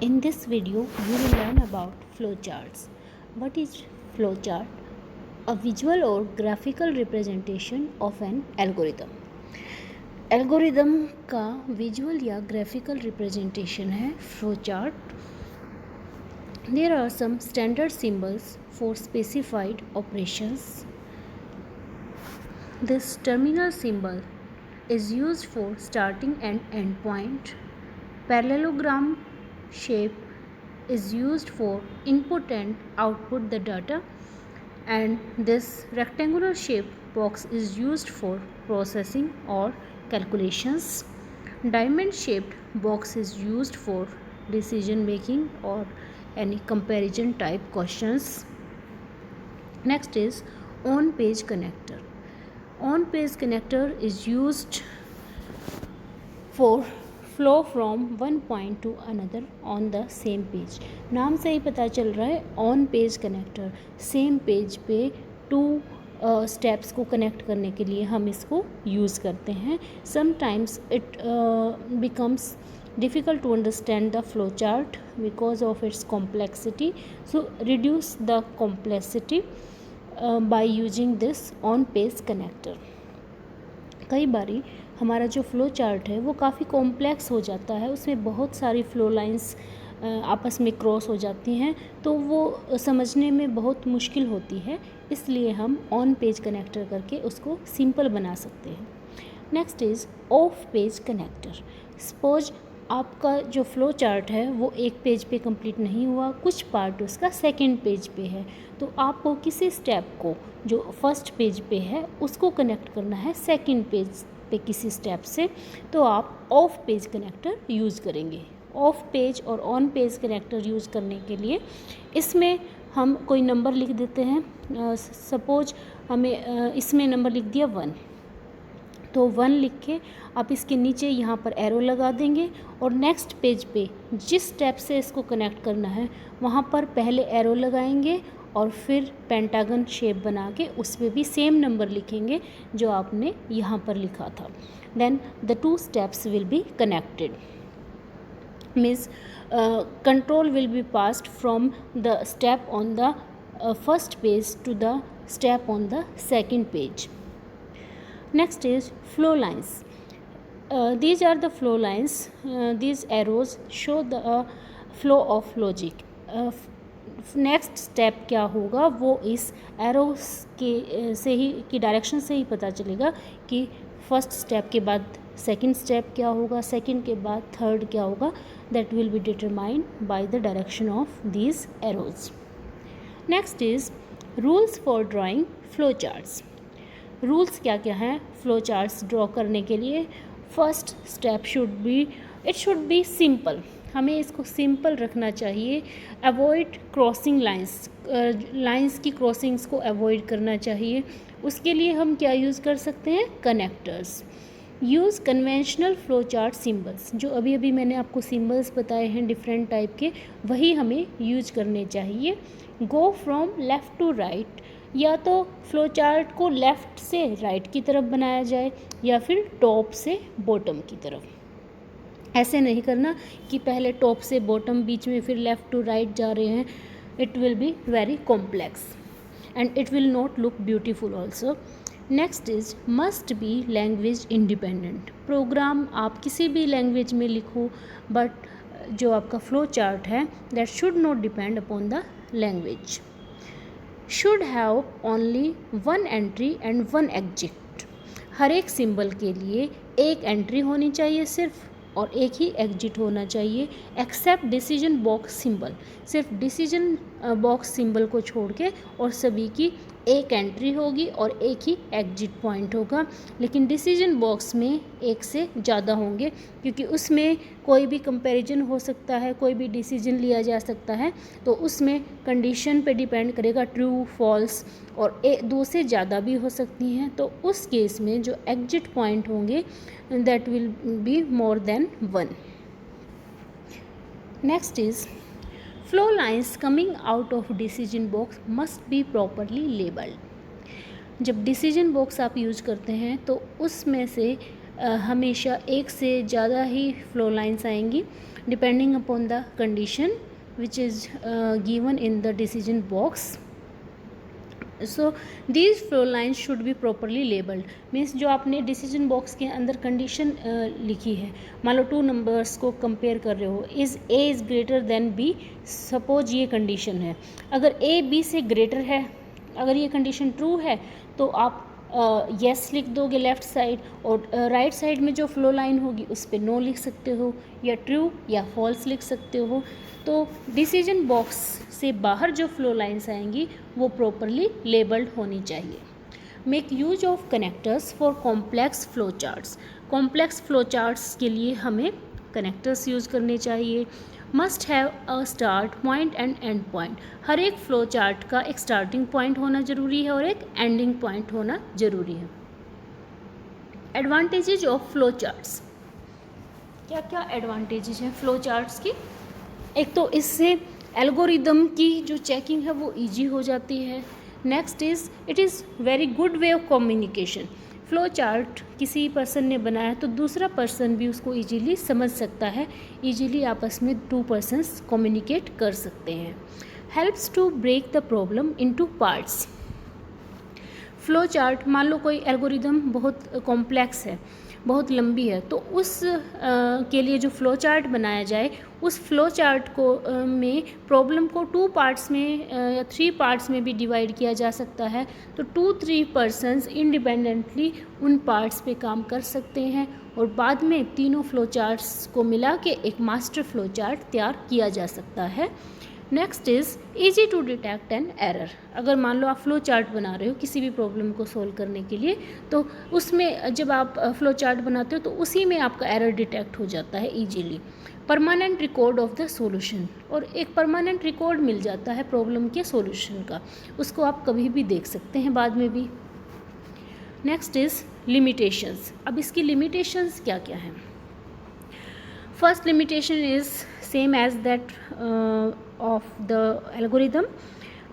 In this video, you will learn about flowcharts. What is flowchart? A visual or graphical representation of an algorithm. Algorithm का visual या graphical representation है flowchart. There are some standard symbols for specified operations. This terminal symbol is used for starting and end point. Parallelogram shape is used for input and output the data, and this rectangular shape box is used for processing or calculations. Diamond shaped box is used for decision making or any comparison type questions. Next is on page connector. On page connector is used for flow from one point two another on the same page. नाम से ही पता चल रहा है on page connector. Same page पे two steps को connect करने के लिए हम इसको यूज़ करते हैं. Sometimes it becomes difficult to understand the flow chart because of its complexity, so reduce the complexity by using this on page connector. कई बारी हमारा जो फ़्लो चार्ट है वो काफ़ी कॉम्प्लेक्स हो जाता है, उसमें बहुत सारी फ़्लो लाइंस आपस में क्रॉस हो जाती हैं, तो वो समझने में बहुत मुश्किल होती है. इसलिए हम ऑन पेज कनेक्टर करके उसको सिंपल बना सकते हैं. Next is of page connector. Suppose आपका जो फ़्लो चार्ट है वो एक पेज पे कंप्लीट नहीं हुआ, कुछ पार्ट उसका सेकंड पेज पे है, तो आपको किसी स्टेप को जो फर्स्ट पेज पे है उसको कनेक्ट करना है सेकंड पेज पे किसी स्टेप से, तो आप ऑफ पेज कनेक्टर यूज़ करेंगे. ऑफ पेज और ऑन पेज कनेक्टर यूज़ करने के लिए इसमें हम कोई नंबर लिख देते हैं. सपोज हमें इसमें नंबर लिख दिया 1, तो 1 लिख के आप इसके नीचे यहाँ पर एरो लगा देंगे और नेक्स्ट पेज पे जिस स्टेप से इसको कनेक्ट करना है वहाँ पर पहले एरो लगाएंगे और फिर पेंटागन शेप बना के उस पर भी सेम नंबर लिखेंगे जो आपने यहाँ पर लिखा था. Then the two steps will be connected. Means control will be passed from the step on the first page to the step on the second page. Next is flow lines. These are the flow lines. These arrows show the flow of logic. Next step क्या होगा वो इस arrows के से ही की direction से ही पता चलेगा कि फर्स्ट स्टेप के बाद सेकंड स्टेप क्या होगा, सेकंड के बाद थर्ड क्या होगा. That will be determined by the direction of these arrows. Next is rules for drawing flow charts. Rules क्या क्या हैं फ्लो चार्ट्स ड्रॉ करने के लिए. First step should be simple. हमें इसको सिंपल रखना चाहिए. अवॉइड क्रॉसिंग लाइंस की क्रॉसिंग्स को अवॉइड करना चाहिए. उसके लिए हम क्या यूज़ कर सकते हैं, connectors. Use conventional flow chart symbols. जो अभी अभी मैंने आपको सिम्बल्स बताए हैं डिफरेंट टाइप के, वही हमें यूज करने चाहिए. Go from left to right. या तो फ्लो चार्ट को लेफ़्ट से राइट की तरफ बनाया जाए या फिर टॉप से बॉटम की तरफ. ऐसे नहीं करना कि पहले टॉप से बॉटम, बीच में फिर लेफ़्ट टू राइट जा रहे हैं. It will be very complex and it will not look beautiful also. Next is must be language independent. Program आप किसी भी लैंग्वेज में लिखो, बट जो आपका फ्लो चार्ट है that should not depend upon the language. Should have only one entry and one exit. हर एक सिंबल के लिए एक एंट्री होनी चाहिए सिर्फ, और एक ही एग्जिट होना चाहिए. Except decision box symbol. सिर्फ डिसीजन बॉक्स सिंबल को छोड़ के और सभी की एक एंट्री होगी और एक ही एग्जिट पॉइंट होगा. लेकिन डिसीजन बॉक्स में एक से ज़्यादा होंगे क्योंकि उसमें कोई भी कंपैरिजन हो सकता है, कोई भी डिसीजन लिया जा सकता है, तो उसमें कंडीशन पे डिपेंड करेगा, ट्रू फॉल्स, और दो से ज़्यादा भी हो सकती हैं. तो उस केस में जो एग्जिट पॉइंट होंगे that will be more than 1. Next is flow lines coming out of decision box must be properly labelled. जब डिसीजन बॉक्स आप यूज करते हैं तो उसमें से हमेशा एक से ज़्यादा ही फ्लो लाइन्स आएंगी depending upon the condition which is given in the decision box. So these flow lines should be properly labelled. Means जो आपने डिसीजन बॉक्स के अंदर कंडीशन लिखी है, मान लो 2 नंबर्स को कंपेयर कर रहे हो, is A is greater than B. Suppose ये कंडीशन है, अगर ए बी से ग्रेटर है, अगर ये कंडीशन ट्रू है तो आप येस लिख दोगे लेफ़्ट साइड, और राइट साइड में जो फ्लो लाइन होगी उस पर नो लिख सकते हो, या ट्रू या फॉल्स लिख सकते हो. तो डिसीजन बॉक्स से बाहर जो फ्लो लाइन्स आएंगी वो प्रॉपरली लेबल्ड होनी चाहिए. Make use of connectors for complex flow charts. Complex flow charts के लिए हमें कनेक्टर्स यूज़ करने चाहिए. Must have a start point and end point. हर एक फ्लो चार्ट का एक स्टार्टिंग पॉइंट होना ज़रूरी है और एक एंडिंग पॉइंट होना ज़रूरी है. Advantages of flow charts. क्या क्या एडवांटेजेज हैं फ्लो चार्ट्स की? एक तो इससे एल्गोरिदम की जो चेकिंग है वो इजी हो जाती है. Next is it is very good way of communication. Flow chart किसी पर्सन ने बनाया तो दूसरा पर्सन भी उसको इजीली समझ सकता है, इजीली आपस में 2 पर्सन्स कम्युनिकेट कर सकते हैं. Helps to break the problem into parts. Flow chart, मान लो कोई एल्गोरिदम बहुत कॉम्प्लेक्स है, बहुत लंबी है, तो उस के लिए जो फ्लो चार्ट बनाया जाए, उस फ्लो चार्ट को में प्रॉब्लम को 2 पार्ट्स में या 3 पार्ट्स में भी डिवाइड किया जा सकता है. तो 2-3 पर्सन्स इंडिपेंडेंटली उन पार्ट्स पे काम कर सकते हैं और बाद में तीनों फ्लो चार्ट्स को मिला के एक मास्टर फ्लो चार्ट तैयार किया जा सकता है. Next is easy to detect an error. अगर मान लो आप फ्लो चार्ट बना रहे हो किसी भी प्रॉब्लम को सॉल्व करने के लिए, तो उसमें जब आप फ्लो चार्ट बनाते हो तो उसी में आपका एरर डिटेक्ट हो जाता है easily. Permanent record of the solution. और एक परमानेंट रिकॉर्ड मिल जाता है प्रॉब्लम के सॉल्यूशन का, उसको आप कभी भी देख सकते हैं बाद में भी. Next is limitations. अब इसकी लिमिटेशंस क्या क्या हैं? First limitation is same as that of the algorithm.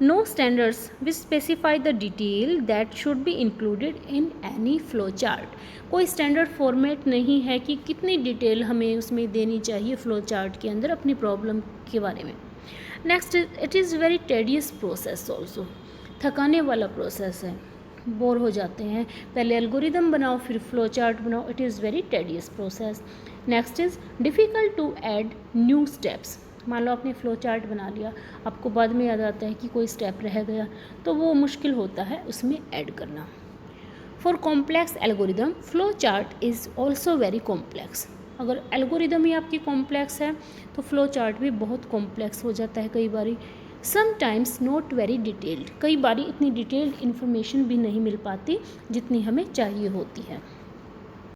No standards which specify the detail that should be included in any flow chart. कोई स्टैंडर्ड फॉर्मेट नहीं है कि कितनी डिटेल हमें उसमें देनी चाहिए फ्लो चार्ट के अंदर अपनी प्रॉब्लम के बारे में. Next it is very tedious process also. थकाने वाला प्रोसेस है, बोर हो जाते हैं, पहले एल्गोरिदम बनाओ फिर फ्लो चार्ट बनाओ. It is very tedious process. Next is difficult to add new steps. मान लो आपने फ्लो चार्ट बना लिया, आपको बाद में याद आता है कि कोई स्टेप रह गया, तो वो मुश्किल होता है उसमें ऐड करना. For complex algorithm flow chart is also very complex. अगर एल्गोरिदम ही आपकी कॉम्प्लेक्स है तो फ्लो चार्ट भी बहुत कॉम्प्लेक्स हो जाता है कई बारी. Sometimes not very detailed. कई बारी इतनी डिटेल्ड इन्फॉर्मेशन भी नहीं मिल पाती जितनी हमें चाहिए होती है.